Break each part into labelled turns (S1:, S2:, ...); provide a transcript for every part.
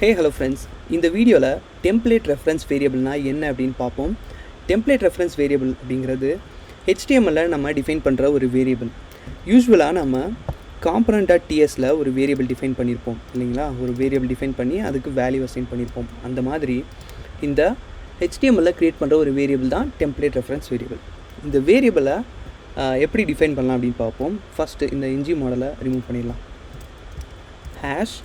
S1: Hey hello friends, இந்த வீடியோல template reference variable னா என்ன அப்படினு பாப்போம். Template reference variable அப்படிங்கிறது HTML ல நம்ம டிஃபைன் பண்ற ஒரு வேரியபிள். யூசுவலா நம்ம component.ts ல ஒரு வேரியபிள் டிஃபைன் பண்ணிருப்போம் இல்லீங்களா? ஒரு வேரியபிள் டிஃபைன் பண்ணி அதுக்கு வேல்யூ அசைன் பண்ணிருப்போம். அந்த மாதிரி இந்த HTML ல கிரியேட் பண்ற ஒரு வேரியபிள் தான் template reference variable. இந்த வேரியபிளை எப்படி டிஃபைன் பண்ணலாம் அப்படினு பாப்போம். ஃபர்ஸ்ட் இந்த ng மாடலை ரிமூவ் பண்ணிடலாம். hash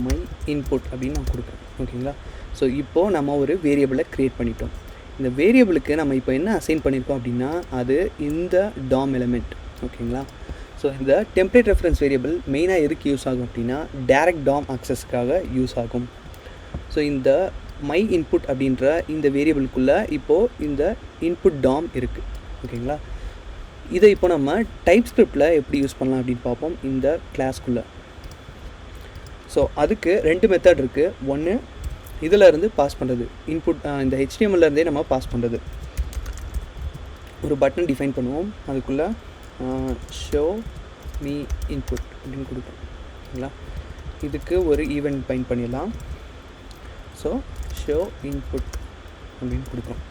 S1: my input அப்படின்னு நான் கொடுக்குறேன். ஓகேங்களா? ஸோ இப்போது நம்ம ஒரு வேரியபிளை க்ரியேட் பண்ணிட்டோம். இந்த வேரியபிளுக்கு நம்ம இப்போ என்ன அசைன் பண்ணியிருக்கோம் அப்படின்னா அது இந்த DOM எலிமெண்ட். ஓகேங்களா? ஸோ இந்த டெம்ப்ளேட் ரெஃபரன்ஸ் வேரியபிள் மெயினாக எதுக்கு யூஸ் ஆகும் அப்படின்னா டைரக்ட் DOM ஆக்சஸ்க்காக யூஸ் ஆகும். ஸோ இந்த மை இன்புட் அப்படின்ற இந்த வேரியபிளுக்குள்ளே இப்போது இந்த இன்புட் DOM இருக்குது. ஓகேங்களா? இதை இப்போ நம்ம டைப் ஸ்கிரிப்டில் எப்படி யூஸ் பண்ணலாம் அப்படின்னு பார்ப்போம் இந்த கிளாஸ்க்குள்ளே. ஸோ அதுக்கு ரெண்டு மெத்தட் இருக்குது. ஒன்று இதில் இருந்து பாஸ் பண்ணுறது, இன்புட் இந்த HTMLலேருந்தே நம்ம பாஸ் பண்ணுறது. ஒரு பட்டன் டிஃபைன் பண்ணுவோம், அதுக்குள்ளே ஷோ மீ இன்புட் அப்படின்னு கொடுப்போம். ஓகேங்களா? இதுக்கு ஒரு ஈவெண்ட் பைண்ட் பண்ணிடலாம். ஸோ ஷோ இன்புட் அப்படின்னு கொடுக்குறோம்.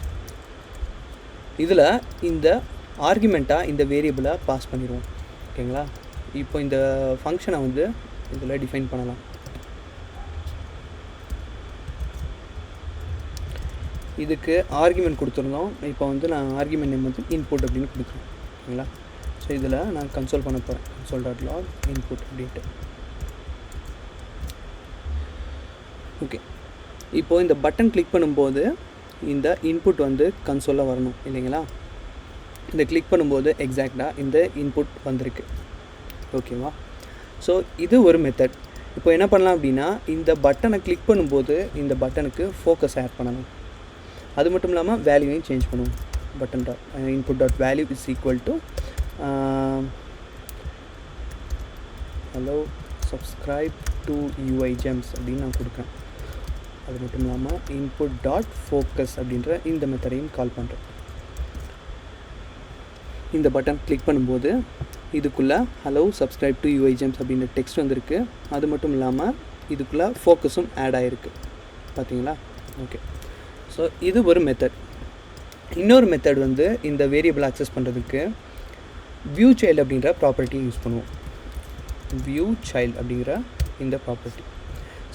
S1: இதில் இந்த ஆர்குமெண்ட்டாக இந்த வேரியபிளை பாஸ் பண்ணிடுவோம். ஓகேங்களா? இப்போ இந்த ஃபங்க்ஷனை வந்து இதில் டிஃபைன் பண்ணலாம். இதுக்கு ஆர்குமெண்ட் கொடுத்துருந்தோம். இப்போ வந்து நான் ஆர்குமெண்ட் நேம் வந்து இன்புட் அப்படின்னு கொடுக்குறேன். ஓகேங்களா? ஸோ இதில் நான் கன்சோல் பண்ண போகிறேன். console.log input அப்படின்ட்டு. ஓகே, இப்போது இந்த பட்டன் கிளிக் பண்ணும்போது இந்த இன்புட் வந்து கன்சோலில் வரணும் இல்லைங்களா? இந்த கிளிக் பண்ணும்போது எக்ஸாக்டாக இந்த இன்புட் வந்திருக்கு. ஓகேவா? ஸோ இது ஒரு மெத்தட். இப்போ என்ன பண்ணலாம் அப்படின்னா இந்த பட்டனை கிளிக் பண்ணும்போது இந்த பட்டனுக்கு ஃபோக்கஸ் ஆட் பண்ணணும். அது மட்டும் இல்லாமல் வேல்யூவையும் சேஞ்ச் பண்ணுவோம். Button dot input dot value is equal to hello subscribe to UI gems அப்படின்னு நான் கொடுக்குறேன். அது மட்டும் இல்லாமல் இன்புட் டாட் ஃபோக்கஸ் அப்படின்ற இந்த மெத்தடையும் கால் பண்ணுறேன். இந்த பட்டன் கிளிக் பண்ணும்போது இதுக்குள்ளே hello subscribe to UI gems அப்படின்ற டெக்ஸ்ட் வந்திருக்கு. அது மட்டும் இல்லாமல் இதுக்குள்ளே ஃபோக்கஸும் ஆட் ஆகிருக்கு. பார்த்தீங்களா? ஓகே, ஸோ இது ஒரு மெத்தட். இன்னொரு மெத்தட் வந்து இந்த வேரியபிள் ஆக்சஸ் பண்ணுறதுக்கு வியூ சைல்டு அப்படின்ற ப்ராப்பர்ட்டியை யூஸ் பண்ணுவோம். வியூ சைல்டு அப்படிங்கிற இந்த ப்ராப்பர்ட்டி.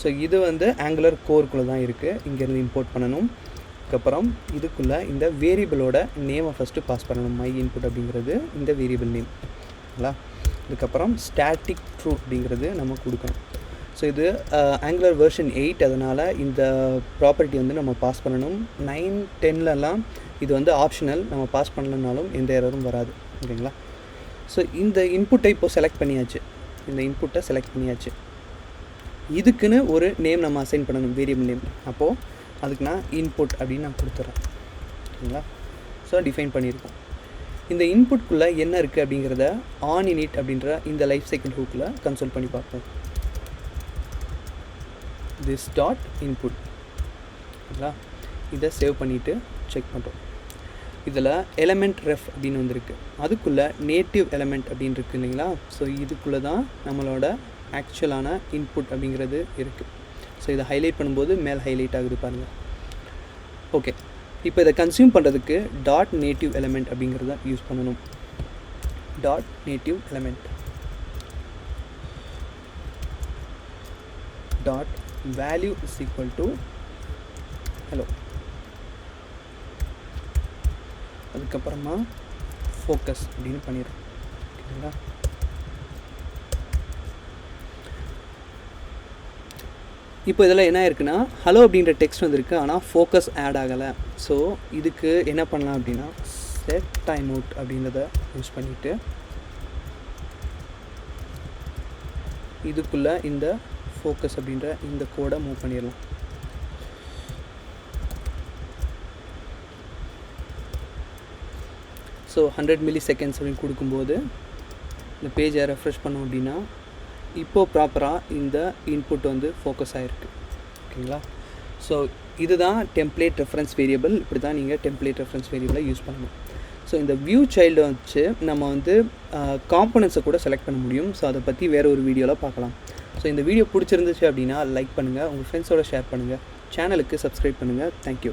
S1: ஸோ இது வந்து ஆங்குலர் கோருக்குள்ளே தான் இருக்குது. இங்கேருந்து இம்போர்ட் பண்ணணும். அதுக்கப்புறம் இதுக்குள்ளே இந்த வேரியபிளோட நேமை ஃபஸ்ட்டு பாஸ் பண்ணணும். மை இன்புட் அப்படிங்கிறது இந்த வேரியபிள் நேம். ஓகேங்களா? இதுக்கப்புறம் ஸ்டாட்டிக் ட்ரூ அப்படிங்கிறது நம்ம கொடுக்கணும். ஸோ இது ஆங்குலர் வெர்ஷன் 8, அதனால் இந்த ப்ராப்பர்ட்டி வந்து நம்ம பாஸ் பண்ணணும். 9, 10லலாம் இது வந்து ஆப்ஷனல், நம்ம பாஸ் பண்ணலனாலும் எந்த எரரும் வராது. ஓகேங்களா? ஸோ இந்த இன்புட்டை இப்போது செலக்ட் பண்ணியாச்சு. இந்த இன்புட்டை செலக்ட் பண்ணியாச்சு. இதுக்குன்னு ஒரு நேம் நம்ம அசைன் பண்ணணும், வேரியபிள் நேம். அப்போது அதுக்கு நான் இன்புட் அப்படின்னு நான் கொடுத்துட்றேன். ஓகேங்களா? ஸோ டிஃபைன் பண்ணியிருக்கோம். இந்த இன்புட்குள்ளே என்ன இருக்குது அப்படிங்கிறத ஆன் இனிட் அப்படின்ற இந்த லைஃப் சைக்கிள் ஹூக்கில் கன்சோல் பண்ணி பார்ப்போம். this dot input. ஓகேங்களா? இதை சேவ் பண்ணிவிட்டு செக் பண்ணுறோம். இதில் எலமெண்ட் ரெஃப் அப்படின்னு வந்திருக்கு. அதுக்குள்ளே நேட்டிவ் எலமெண்ட் அப்படின்னு இருக்குது இல்லைங்களா? ஸோ இதுக்குள்ளே தான் நம்மளோட ஆக்சுவலான இன்புட் அப்படிங்கிறது இருக்குது. ஸோ இதை ஹைலைட் பண்ணும்போது மேலே ஹைலைட் ஆகுது பாருங்கள். ஓகே, இப்போ இதை கன்சியூம் பண்ணுறதுக்கு டாட் நேட்டிவ் எலமெண்ட் அப்படிங்கிறத யூஸ் பண்ணணும். Dot native element dot value is equal to hello. அதுக்கப்புறமா ஃபோக்கஸ் அப்படின்னு பண்ணிடுறோம். ஓகேங்களா? இப்போ இதில் என்ன இருக்குன்னா ஹலோ அப்படின்ற டெக்ஸ்ட் வந்திருக்கு, ஆனால் ஃபோக்கஸ் ஆட் ஆகலை. ஸோ இதுக்கு என்ன பண்ணலாம் அப்படின்னா செட் டைம் அவுட் அப்படின்றத யூஸ் பண்ணிவிட்டு இதுக்குள்ளே இந்த ஃபோக்கஸ் அப்படின்ற இந்த கோடை மூவ் பண்ணிடலாம். ஸோ 100 milliseconds அப்படின்னு கொடுக்கும்போது இந்த பேஜை ரெஃப்ரெஷ் பண்ணோம் அப்படின்னா இப்போது ப்ராப்பராக இந்த இன்புட் வந்து ஃபோக்கஸ் ஆகிருக்கு. ஓகேங்களா? ஸோ இதுதான் டெம்ப்ளேட் ரெஃபரன்ஸ் வேரியபிள். இப்படி தான் நீங்கள் டெம்ப்ளேட் ரெஃபரன்ஸ் வேரியபிளை யூஸ் பண்ணணும். ஸோ இந்த வியூ சைல்டு வச்சு நம்ம வந்து காம்பனன்ட்ஸை கூட செலக்ட் பண்ண முடியும். ஸோ அதை பற்றி வேறு ஒரு வீடியோவில் பார்க்கலாம். ஸோ இந்த வீடியோ பிடிச்சிருந்துச்சு அப்படின்னா லைக் பண்ணுங்கள், உங்கள் ஃப்ரெண்ட்ஸோட ஷேர் பண்ணுங்கள், சேனலுக்கு சப்ஸ்கிரைப் பண்ணுங்கள். தேங்க்யூ.